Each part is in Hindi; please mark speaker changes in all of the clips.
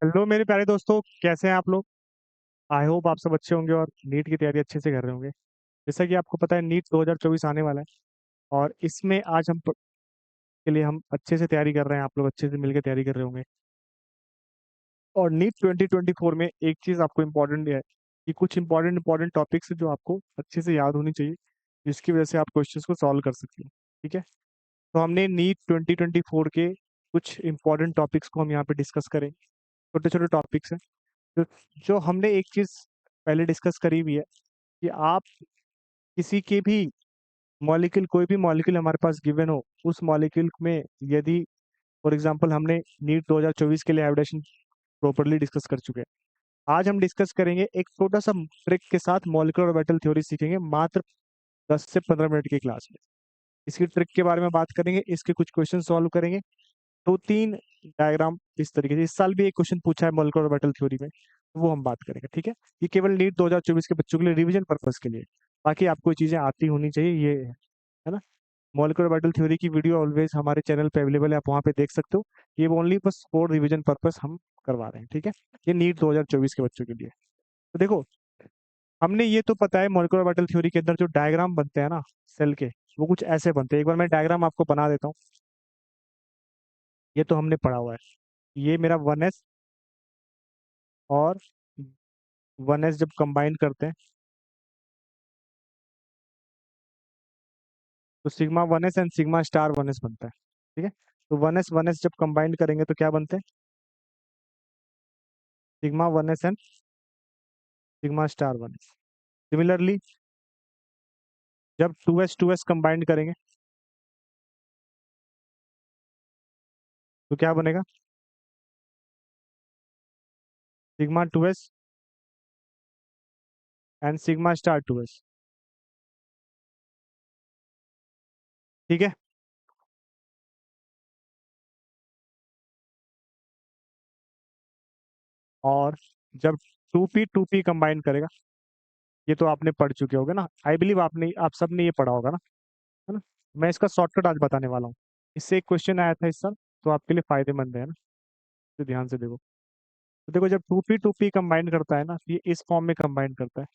Speaker 1: हेलो मेरे प्यारे दोस्तों, कैसे हैं आप लोग। आई होप आप सब अच्छे होंगे और नीट की तैयारी अच्छे से कर रहे होंगे। जैसा कि आपको पता है, नीट 2024 आने वाला है और इसमें आज के लिए हम अच्छे से तैयारी कर रहे हैं। आप लोग अच्छे से मिलकर तैयारी कर रहे होंगे। और नीट 2024 में एक चीज़ आपको इम्पोर्टेंट है कि कुछ इंपॉर्टेंट टॉपिक्स जो आपको अच्छे से याद होनी चाहिए, जिसकी वजह से आप क्वेश्चंस को सॉल्व कर सकते हो। ठीक है, तो हमने नीट 2024 के कुछ इंपॉर्टेंट टॉपिक्स को हम यहाँ पे डिस्कस करेंगे। छोटे छोटे टॉपिक्स हैं जो जो हमने एक चीज पहले डिस्कस करी हुई है कि आप किसी के भी मॉलिक्यूल, कोई भी मॉलिक्यूल हमारे पास गिवन हो, उस मॉलिक्यूल में यदि फॉर एग्जांपल हमने नीट 2024 के लिए हाइब्रिडेशन प्रॉपर्ली डिस्कस कर चुके हैं। आज हम डिस्कस करेंगे एक छोटा सा ट्रिक के साथ, मॉलिक्यूलर ऑर्बिटल थ्योरी सीखेंगे मात्र 10 से 15 मिनट की क्लास में। इसकी ट्रिक के बारे में बात करेंगे, इसके कुछ क्वेश्चन सॉल्व करेंगे, दो तीन डायग्राम इस तरीके से। इस साल भी एक क्वेश्चन पूछा है मॉलिक्यूलर ऑर्बिटल थ्योरी में, वो हम बात करेंगे। ठीक है, ये केवल नीट 2024 के बच्चों के लिए रिवीजन पर्पस के लिए। बाकी आपको ये चीजें आती होनी चाहिए, ये है ना। मॉलिक्यूलर ऑर्बिटल थ्योरी की वीडियो ऑलवेज हमारे चैनल पे अवेलेबल है, आप वहाँ पे देख सकते हो। ये ओनली बस फॉर रिवीजन पर्पस हम करवा रहे हैं। ठीक है, ये नीट 2024 के बच्चों के लिए। तो देखो, हमने ये तो पता है मॉलिक्यूलर ऑर्बिटल थ्योरी के अंदर जो डायग्राम बनते हैं ना सेल के, वो कुछ ऐसे बनते हैं। एक बार मैं डायग्राम आपको बना देता हूँ। ये तो हमने पढ़ा हुआ है। ये मेरा 1s और 1s जब कंबाइन करते हैं तो sigma 1s and sigma star 1s बनता है। ठीक है, तो 1s जब कंबाइन करेंगे तो क्या बनते हैं? Sigma 1s and sigma star 1s। Similarly जब 2s कंबाइन करेंगे तो क्या बनेगा? Sigma 2s and sigma star 2s। ठीक है, और जब 2p कंबाइन करेगा, ये तो आपने पढ़ चुके होगे ना, आई बिलीव आपने, आप सब ने ये पढ़ा होगा ना, है ना। मैं इसका शॉर्टकट आज बताने वाला हूँ। इससे एक क्वेश्चन आया था इस साल, तो आपके लिए फायदेमंद है ना, तो ध्यान से देखो। तो देखो, जब 2p कंबाइन करता है ना, तो ये इस फॉर्म में कंबाइन करता है।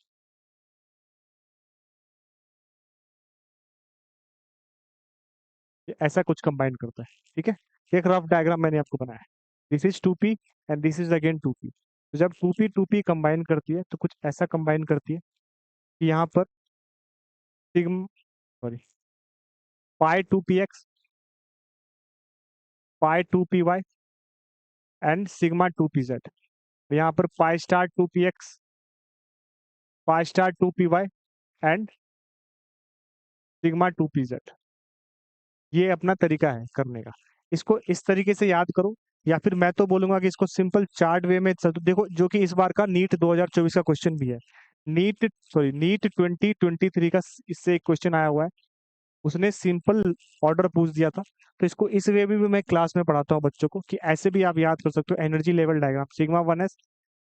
Speaker 1: ये ऐसा कुछ कंबाइन करता है। ठीक है, एक रफ डायग्राम मैंने आपको बनाया है। This is 2p and this is again 2p। तो जब 2p कंबाइन करती है तो कुछ ऐसा कंबाइन करती है कि यहाँ पर sigma sorry pi 2px, pi 2py and sigma 2pz। तो यहाँ पर pi star 2px, pi star 2py and sigma 2pz। ये अपना तरीका है करने का। इसको इस तरीके से याद करो, या फिर मैं तो बोलूंगा कि इसको सिंपल चार्ट वे में चल। तो देखो, जो कि इस बार का नीट 2024 का क्वेश्चन भी है। नीट 2023 का इससे एक क्वेश्चन आया हुआ है। उसने सिंपल ऑर्डर पूछ दिया था। तो इसको इस वे में भी मैं क्लास में पढ़ाता हूँ बच्चों को, कि ऐसे भी आप याद कर सकते हो। Energy level diagram, sigma 1s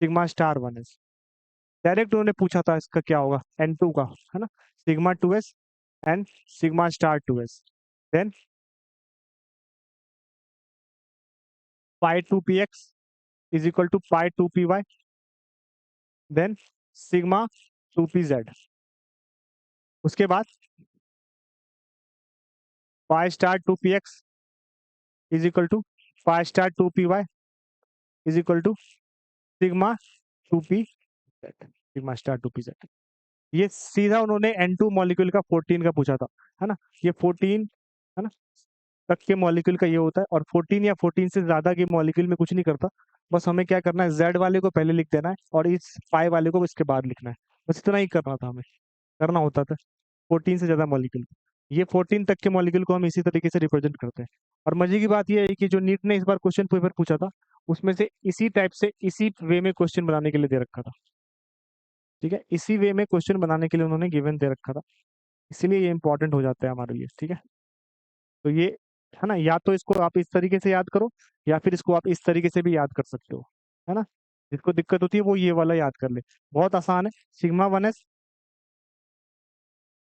Speaker 1: sigma star 1s। Direct उन्होंने पूछा था इसका क्या होगा, N2 का, है ना। Sigma 2s and sigma star 2s, then pi 2px is equal to pi 2py, then sigma 2pz। उसके बाद pi star 2px is equal to pi star 2py is equal to sigma 2pz, sigma star 2pz। ये सीधा उन्होंने N2 मॉलिक्यूल का 14 का पूछा था, है ना। ये 14, है ना, तक के मॉलिक्यूल का ये होता है। और 14 या 14 से ज्यादा के मॉलिक्यूल में कुछ नहीं करता। बस हमें क्या करना है, Z वाले को पहले लिख देना है और इस पाई वाले को इसके बाद लिखना है। बस इतना ही करना था, हमें करना होता था 14 से ज्यादा मॉलिक्यूल। ये 14 तक के मॉलिक्यूल को हम इसी तरीके से रिप्रेजेंट करते हैं। और मजे की बात यह है कि जो नीट ने इस बार क्वेश्चन पेपर पूछा था, उसमें से इसी टाइप से इसी वे में क्वेश्चन बनाने के लिए दे रखा था। ठीक है, इसी वे में क्वेश्चन बनाने के लिए उन्होंने गिवन दे रखा था। इसीलिए ये इंपॉर्टेंट हो जाता है हमारे लिए। ठीक है, तो ये, है ना, या तो इसको आप इस तरीके से याद करो, या फिर इसको आप इस तरीके से भी याद कर सकते हो, है ना। जिसको दिक्कत होती है वो ये वाला याद कर ले, बहुत आसान है। Sigma 1s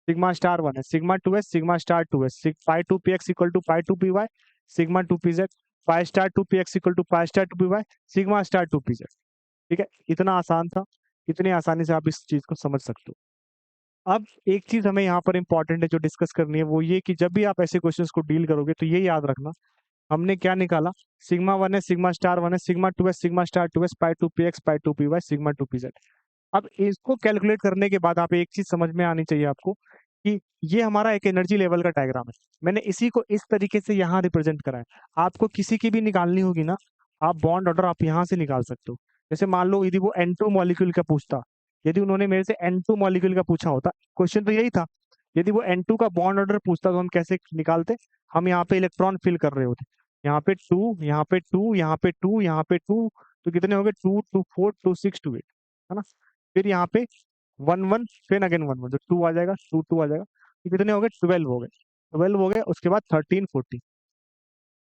Speaker 1: sigma star 1s, sigma 2s sigma star 2s, pi 2px equal to pi 2py, sigma 2pz, pi star 2p x equal to pi star 2p y sigma star 2pz। ठीक है, इतना आसान था, इतनी आसानी से आप इस चीज को समझ सकते हो। अब एक चीज हमें यहाँ पर इंपॉर्टेंट है जो डिस्कस करनी है, वो ये कि जब भी आप ऐसे क्वेश्चंस को डील करोगे तो ये याद रखना, हमने क्या निकाला, सिग्मा 1 है, सिग्मा स्टार 1 है, सिग्मा 2 है, सिग्मा स्टार 2 है, पाई 2p x पाई 2py सिग्मा 2pz। अब इसको कैलकुलेट करने के बाद आप एक चीज समझ में आनी चाहिए आपको कि ये हमारा एक एनर्जी लेवल का डायग्राम है। मैंने इसी को इस तरीके से यहाँ रिप्रेजेंट करा है। आपको किसी की भी निकालनी होगी ना, आप बॉन्ड ऑर्डर आप यहाँ से निकाल सकते हो। जैसे मान लो यदि वो N2 मॉलिक्यूल का पूछता, यदि उन्होंने मेरे से N2 मॉलिक्यूल का पूछा होता, क्वेश्चन तो यही था, यदि वो N2 का बॉन्ड ऑर्डर पूछता तो हम कैसे निकालते, हम यहाँ पे इलेक्ट्रॉन फिल कर रहे होते, यहाँ पे 2, यहाँ पे 2, यहाँ पे 2, यहाँ पे 2, तो कितने हो गए, 2 2 4 2 6 2 8, है ना। फिर यहाँ पे 1 1 फिर अगेन 1 1, तो 2 आ जाएगा, 2 2 आ जाएगा, तो कितने हो गए, 12 हो गए, 12 हो गए, उसके बाद 13 14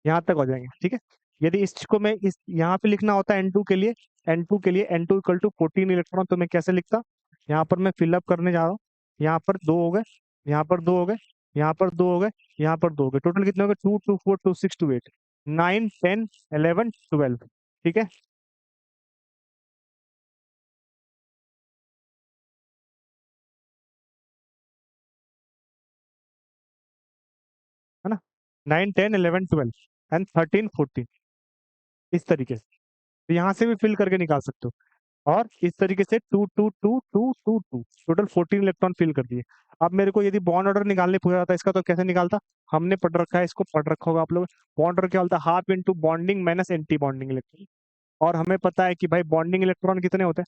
Speaker 1: यहाँ तक हो जाएंगे। ठीक है, यदि इसको मैं इस यहाँ पे लिखना होता है N2 के लिए, N2 के लिए N2 इक्वल टू 14 इलेक्ट्रॉन, तो मैं कैसे लिखता, यहाँ पर मैं फिलअप करने जा रहा हूँ, यहाँ पर 2 हो गए, यहाँ पर 2 हो गए, यहाँ पर 2 हो गए, यहाँ पर 2 हो गए, टोटल कितने हो गए, 2 2 4 2 6 2 8 9 10 11 12। ठीक है ना, 9 10 11 12 एंड 13 14, इस तरीके से। तो यहाँ से भी फिल करके निकाल सकते हो, और इस तरीके से 2 2 2 2 2 2 टोटल 14 इलेक्ट्रॉन फिल कर दिए। अब मेरे को यदि बॉन्ड ऑर्डर निकालने पूछा जाता इसका, तो कैसे निकालता, हमने पढ़ रखा है, इसको पढ़ रखा होगा आप लोग, बॉन्ड ऑर्डर क्या होता है, half into bonding minus anti bonding electron. और हमें पता है कि भाई बॉन्डिंग इलेक्ट्रॉन कितने होते हैं,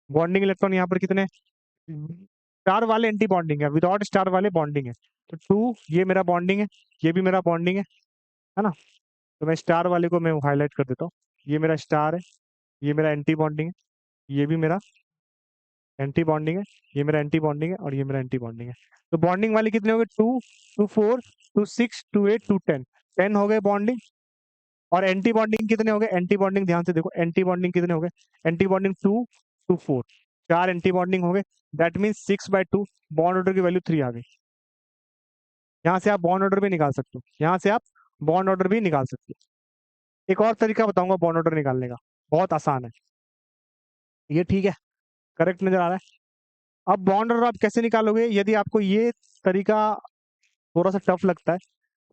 Speaker 1: बॉन्डिंग इलेक्ट्रॉन यहाँ पर कितने, स्टार वाले एंटी बॉन्डिंग है, विदाउट स्टार वाले बॉन्डिंग है, तो 2 ये मेरा बॉन्डिंग है, ये भी मेरा बॉन्डिंग है ना। तो मैं स्टार वाले को मैं हाईलाइट कर देता हूँ, ये मेरा स्टार है, ये मेरा एंटी बॉन्डिंग है, ये भी मेरा एंटी बॉन्डिंग है, ये मेरा एंटी बॉन्डिंग है, और ये मेरा एंटी बॉन्डिंग है। तो बॉन्डिंग वाले कितने हो गए, 2 2 4 2 6 2 8 2 10, 10 हो गए बॉन्डिंग। और एंटी बॉन्डिंग कितने हो गए, एंटी बॉन्डिंग ध्यान से देखो, एंटी बॉन्डिंग कितने हो गए, एंटी बॉन्डिंग 2 2 4, 4 एंटी बॉन्डिंग हो गए, दैट मीन्स 6/2, बॉन्ड ऑर्डर की वैल्यू 3 आ गई। यहाँ से आप बॉन्ड ऑर्डर भी निकाल सकते हो, यहाँ से आप बॉन्ड ऑर्डर भी निकाल सकते हो। एक और तरीका बताऊंगा बॉन्ड ऑर्डर निकालने का, बहुत आसान है ये, ठीक है, करेक्ट नजर आ रहा है। अब बॉन्ड ऑर्डर आप कैसे निकालोगे, यदि आपको ये तरीका थोड़ा सा टफ लगता है,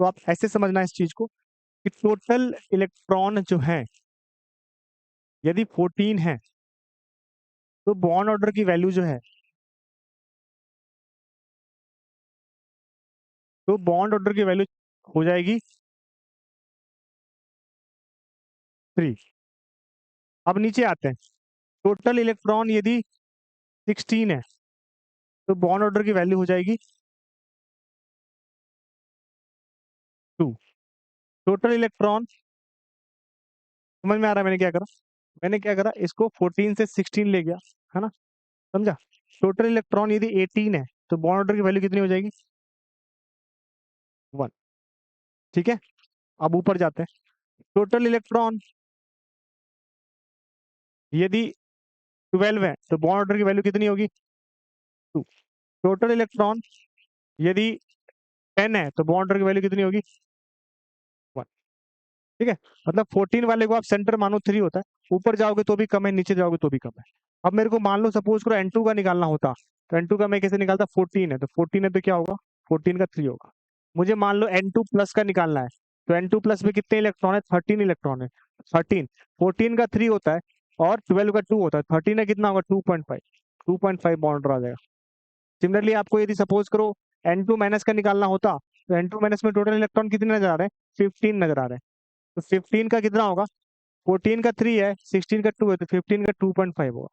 Speaker 1: तो आप ऐसे समझना इस चीज को कि टोटल इलेक्ट्रॉन जो है यदि 14 है, तो बॉन्ड ऑर्डर की वैल्यू जो है, तो बॉन्ड ऑर्डर की वैल्यू हो जाएगी 3। अब नीचे आते हैं, टोटल इलेक्ट्रॉन यदि 16 है, तो बॉन्ड ऑर्डर की वैल्यू हो जाएगी 2। टोटल इलेक्ट्रॉन, समझ में आ रहा है मैंने क्या करा, मैंने क्या करा, इसको 14 से 16 ले गया, है ना, समझा। टोटल इलेक्ट्रॉन यदि 18 है, तो बॉन्ड ऑर्डर की वैल्यू कितनी हो जाएगी, 1। ठीक है, अब ऊपर जाते हैं, टोटल इलेक्ट्रॉन यदि 12 है, तो बॉन्ड ऑर्डर की वैल्यू कितनी होगी, 2। टोटल इलेक्ट्रॉन यदि 10 है, तो बॉन्ड ऑर्डर की वैल्यू कितनी होगी, 1। ठीक है, मतलब 14 वाले को आप सेंटर मानो 3 होता है, ऊपर जाओगे तो भी कम है, नीचे जाओगे तो भी कम है। अब मेरे को मान लो सपोज करो N2 का निकालना होता, तो N2 का मैं कैसे निकालता, 14 है, तो 14 है तो क्या होगा, 14 का 3 होगा। मुझे मान लो N2 प्लस का निकालना है, तो N2 प्लस में कितने इलेक्ट्रॉन है, 13 इलेक्ट्रॉन है, 13, 14 का 3 होता है, और 12 का 2 होता है, 13 है कितना होगा, 2.5, 2.5 बॉन्ड आ जाएगा। सिमिलरली आपको यदि सपोज करो N2 माइनस का निकालना होता, तो N2 माइनस में टोटल इलेक्ट्रॉन कितने नजर आ रहे हैं, 15 नजर आ रहे हैं, तो 15 का कितना होगा, 14 का 3 है, 16 का 2 है, तो 15 का 2.5 होगा।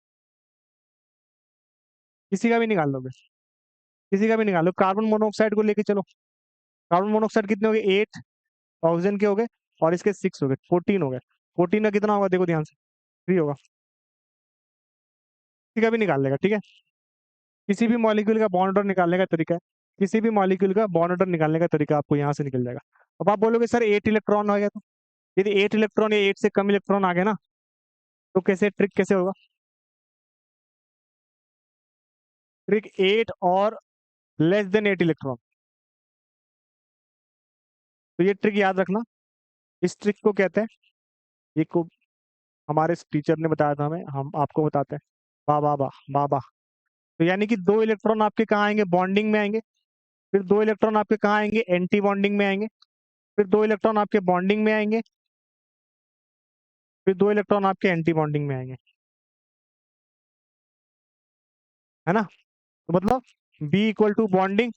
Speaker 1: किसी का भी निकाल लोगे, किसी का भी निकाल लो, कार्बन मोनोऑक्साइड को लेके चलो, कार्बन मोनोऑक्साइड कितने हो गए, 8, ऑक्सीजन के हो गए, और इसके 6 हो गए, 14 हो गए, 14 का कितना होगा, देखो ध्यान से, 3 होगा। किसी का भी निकाल लेगा, ठीक है, किसी भी मॉलिक्यूल का बॉन्ड ऑर्डर निकालने का तरीका है, किसी भी मॉलिक्यूल का बॉन्ड ऑर्डर निकालने का तरीका आपको यहाँ से निकल जाएगा। अब आप बोलोगे सर 8 इलेक्ट्रॉन आ गया, तो यदि 8 इलेक्ट्रॉन या 8 से कम इलेक्ट्रॉन आ गए ना, तो कैसे ट्रिक कैसे होगा, ट्रिक 8 और लेस देन 8 इलेक्ट्रॉन, तो ये ट्रिक याद रखना, इस ट्रिक को कहते हैं, ये को हमारे टीचर ने बताया था हमें, हम आपको बताते हैं। वाह वाह वाह वाह वाह। तो यानी कि दो इलेक्ट्रॉन आपके कहाँ आएंगे, बॉन्डिंग में आएंगे। फिर दो इलेक्ट्रॉन आपके कहाँ आएंगे, एंटी बॉन्डिंग में आएंगे। फिर दो इलेक्ट्रॉन आपके बॉन्डिंग में आएंगे। फिर दो इलेक्ट्रॉन आपके एंटी बॉन्डिंग में आएंगे, है ना। तो मतलब बी इक्वल टू बॉन्डिंग,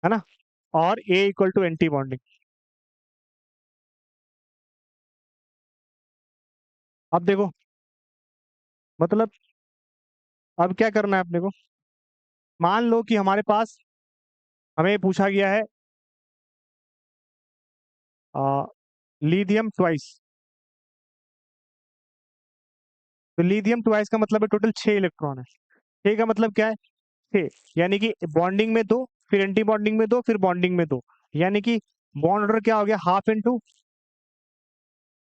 Speaker 1: है ना, और ए इक्वल टू एंटी बॉन्डिंग। अब देखो, मतलब अब क्या करना है अपने को। मान लो कि हमारे पास, हमें पूछा गया है लिथियम ट्वाइस। तो लिथियम ट्वाइस का मतलब है टोटल 6 इलेक्ट्रॉन है। 6 का मतलब क्या है, 6, यानी कि बॉन्डिंग में दो, फिर एंटी बॉन्डिंग में दो, फिर बॉन्डिंग में दो। यानी कि बॉन्ड ऑर्डर क्या हो गया, half into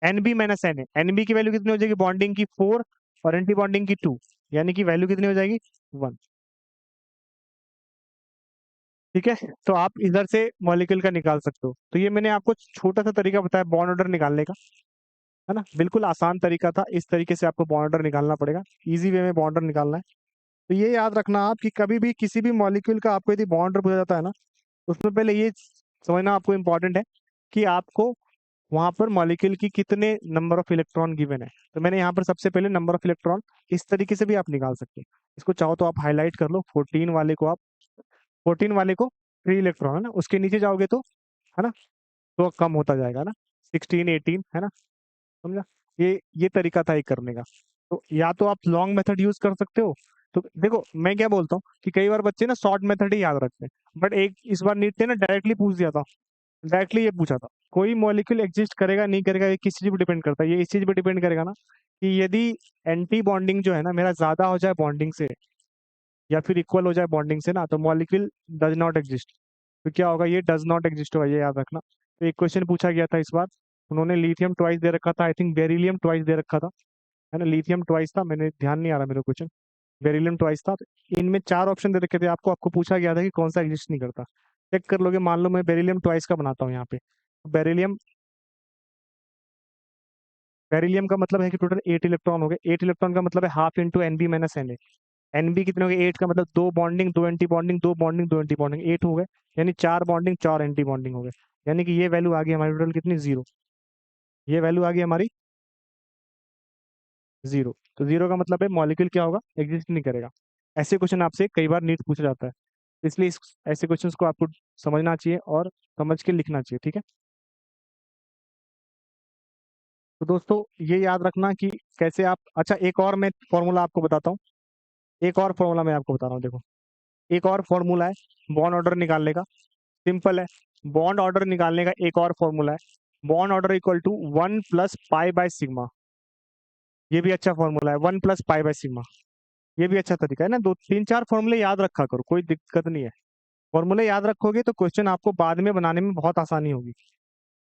Speaker 1: N B minus N A. N B की वैल्यू कितनी हो जाएगी, बॉन्डिंग की 4 और एंटी बॉन्डिंग की 2, यानी कि वैल्यू कितनी हो जाएगी, 1। ठीक है, तो आप इधर से मॉलिक्यूल का निकाल सकते हो। तो ये मैंने आपको छोटा सा तरीका बताया बॉन्ड ऑर्डर निकालने का, है ना, बिल्कुल आसान तरीका था। इस तरीके से आपको बॉन्ड ऑर्डर निकालना पड़ेगा, इजी वे में बॉन्ड ऑर्डर निकालना है। तो ये याद रखना आप कि कभी भी किसी भी मॉलिक्यूल का आपको यदि बॉन्ड ऑर्डर पूछा जाता है ना, उसमें पहले ये समझना आपको इम्पोर्टेंट है कि आपको वहां पर मॉलिक्यूल की कितने नंबर ऑफ इलेक्ट्रॉन गिवन है। तो मैंने यहाँ पर सबसे पहले नंबर ऑफ इलेक्ट्रॉन इस तरीके से भी आप निकाल सकते हैं। इसको चाहो तो आप हाईलाइट कर लो, 14 वाले को आप, 14 वाले को 3 इलेक्ट्रॉन, है ना, उसके नीचे जाओगे तो, है ना, तो कम होता जाएगा ना, 16 18, है ना, समझा। ये तरीका था एक करने का। तो या तो आप लॉन्ग मेथड यूज कर सकते हो। तो देखो मैं क्या बोलता हूँ कि कई बार बच्चे ना शॉर्ट मेथड ही याद रखते हैं, बट एक इस बार नीट ने ना डायरेक्टली पूछ दिया था। डायरेक्टली ये पूछा था, कोई मॉलिक्यूल एग्जिस्ट करेगा नहीं करेगा, ये किस चीज पे डिपेंड करता है, ये इस चीज पे डिपेंड करेगा ना कि यदि एंटी बॉन्डिंग जो है ना मेरा ज्यादा हो जाए बॉन्डिंग से, या फिर इक्वल हो जाए बॉन्डिंग से ना, तो मॉलिक्यूल डज नॉट एग्जिस्ट। तो क्या होगा, ये डज नॉट एग्जिस्ट होगा, ये याद रखना। तो एक क्वेश्चन पूछा गया था इस बार, उन्होंने लिथियम ट्वाइस दे रखा था, आई थिंक बेरिलियम ट्वाइस दे रखा था, है ना, लिथियम ट्वाइस था, मैंने ध्यान नहीं आ रहा मेरे क्वेश्चन, बेरिलियम ट्वाइस था। तो इनमें 4 ऑप्शन दे रखे थे आपको, आपको पूछा गया था कि कौन सा एग्जिस्ट नहीं करता। चेक कर लोगे, मान लो मैं बेरिलियम ट्वाइस का बनाता हूँ यहाँ पे। बेरिलियम, बेरिलियम का मतलब है कि टोटल 8 इलेक्ट्रॉन हो गए। 8 इलेक्ट्रॉन का मतलब है half into N B minus N A. N B कितने हो गए, 8 का मतलब दो बॉन्डिंग, दो एंटी बॉन्डिंग, दो बॉन्डिंग, दो एंटी बॉन्डिंग, 8 हो गए। यानी 4 बॉन्डिंग, 4 एंटी बॉन्डिंग हो गए। यानी कि ये वैल्यू आ गई हमारी टोटल कितनी, 0। ये वैल्यू आ गई हमारी 0। तो 0 का मतलब है मॉलिक्यूल क्या होगा, एग्जिस्ट नहीं करेगा। ऐसे क्वेश्चन आपसे कई बार नीट पूछा जाता है, इसलिए ऐसे क्वेश्चंस को आपको समझना चाहिए और समझ के लिखना चाहिए, ठीक है। तो दोस्तों ये याद रखना कि कैसे आप, अच्छा एक और मैं फॉर्मूला आपको बताता हूँ। एक और फॉर्मूला मैं आपको बता रहा हूँ, देखो एक और फॉर्मूला है बॉन्ड ऑर्डर निकालने का, सिंपल है। बॉन्ड ऑर्डर निकालने का एक और फॉर्मूला है, बॉन्ड ऑर्डर इक्वल टू 1 + पाई/सिग्मा। ये भी अच्छा फॉर्मूला है, 1 + पाई/सिग्मा। ये भी अच्छा तरीका है ना, 2 3 4 फॉर्मूले याद रखा करो, कोई दिक्कत नहीं है। फॉर्मूले याद रखोगे तो क्वेश्चन आपको बाद में बनाने में बहुत आसानी होगी।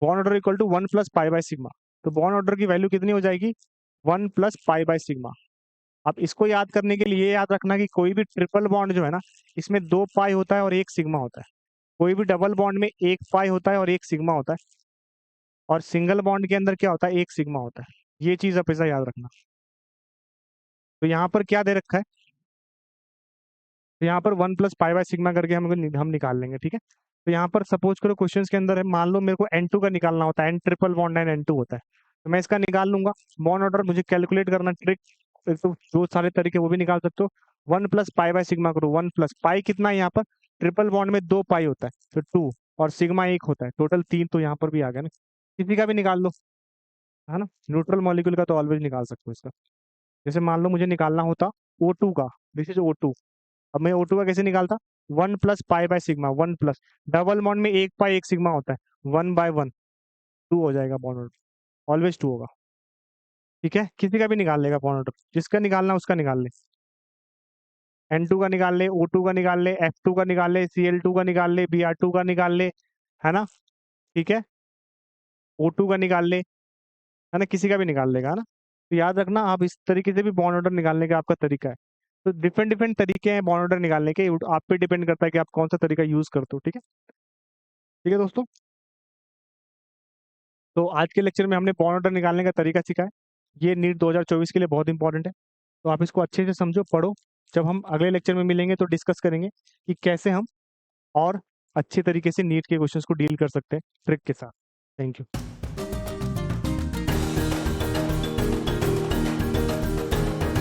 Speaker 1: बॉन्ड ऑर्डर इक्वल टू 1 + पाई/सिग्मा। तो बॉन्ड ऑर्डर की वैल्यू कितनी हो जाएगी, 1 + पाई/सिग्मा। अब इसको याद करने के लिए ये याद रखना कि कोई भी ट्रिपल बॉन्ड जो है ना, इसमें 2 पाई होता है और 1 सिग्मा होता है। कोई भी डबल बॉन्ड में 1 पाई होता है और 1 सिग्मा होता है। और सिंगल बॉन्ड के अंदर क्या होता है, 1 सिग्मा होता है। ये चीज हमेशा याद रखना। तो यहाँ पर क्या दे रखा है, तो यहाँ पर 1 + पाई/सिग्मा करके हम निकाल लेंगे, ठीक है। तो यहाँ पर सपोज करो क्वेश्चंस के अंदर है, मान लो मेरे को N2 का निकालना होता है, N triple bond and N2 होता है, तो मैं इसका निकाल लूंगा। बॉन्ड ऑर्डर मुझे कैलकुलेट करना ट्रिक, तो जो सारे तरीके वो भी निकाल सकते हो। 1 + पाई/सिग्मा करो, 1 + पाई कितना है यहाँ पर, ट्रिपल बॉन्ड में 2 पाई होता है तो 2, और सिग्मा 1 होता है, टोटल 3, तो यहाँ पर भी आ गया ना। किसी का भी निकाल लो, है ना, न्यूट्रल मॉलिक्यूल का तो ऑलवेज निकाल सकते हो इसका। जैसे मान लो मुझे निकालना होता O2 का, दिस इज O2। अब मैं O2 का कैसे निकालता, 1 + पाई/सिग्मा, 1 प्लस, डबल बॉन्ड में 1 पाई 1 सिग्मा होता है, 1/1, 2 हो जाएगा बॉन्ड ऑर्डर, ऑलवेज 2 होगा। ठीक है, किसी का भी निकाल लेगा बॉन्ड ऑर्डर, जिसका निकालना उसका निकाल ले। N2 का निकाल ले, O2 का निकाल ले, F2 का निकाल ले, Cl2 का निकाल ले, Br2 का निकाल ले, है ना, ठीक है, O2 का निकाल ले, है ना, किसी का भी निकाल लेगा, है ना। तो याद रखना, आप इस तरीके से भी बॉन्ड ऑर्डर निकालने का आपका तरीका है। तो डिफरेंट डिफरेंट तरीके हैं बॉन्ड ऑर्डर निकालने के, आप पे डिपेंड करता है कि आप कौन सा तरीका यूज करते हो, ठीक है। ठीक है दोस्तों, तो आज के लेक्चर में हमने बॉन्ड ऑर्डर निकालने का तरीका सीखा है। ये नीट 2024 के लिए बहुत इंपॉर्टेंट है, तो आप इसको अच्छे से समझो, पढ़ो। जब हम अगले लेक्चर में मिलेंगे तो डिस्कस करेंगे कि कैसे हम और अच्छे तरीके से नीट के क्वेश्चंस को डील कर सकते हैं ट्रिक के साथ। Thank you.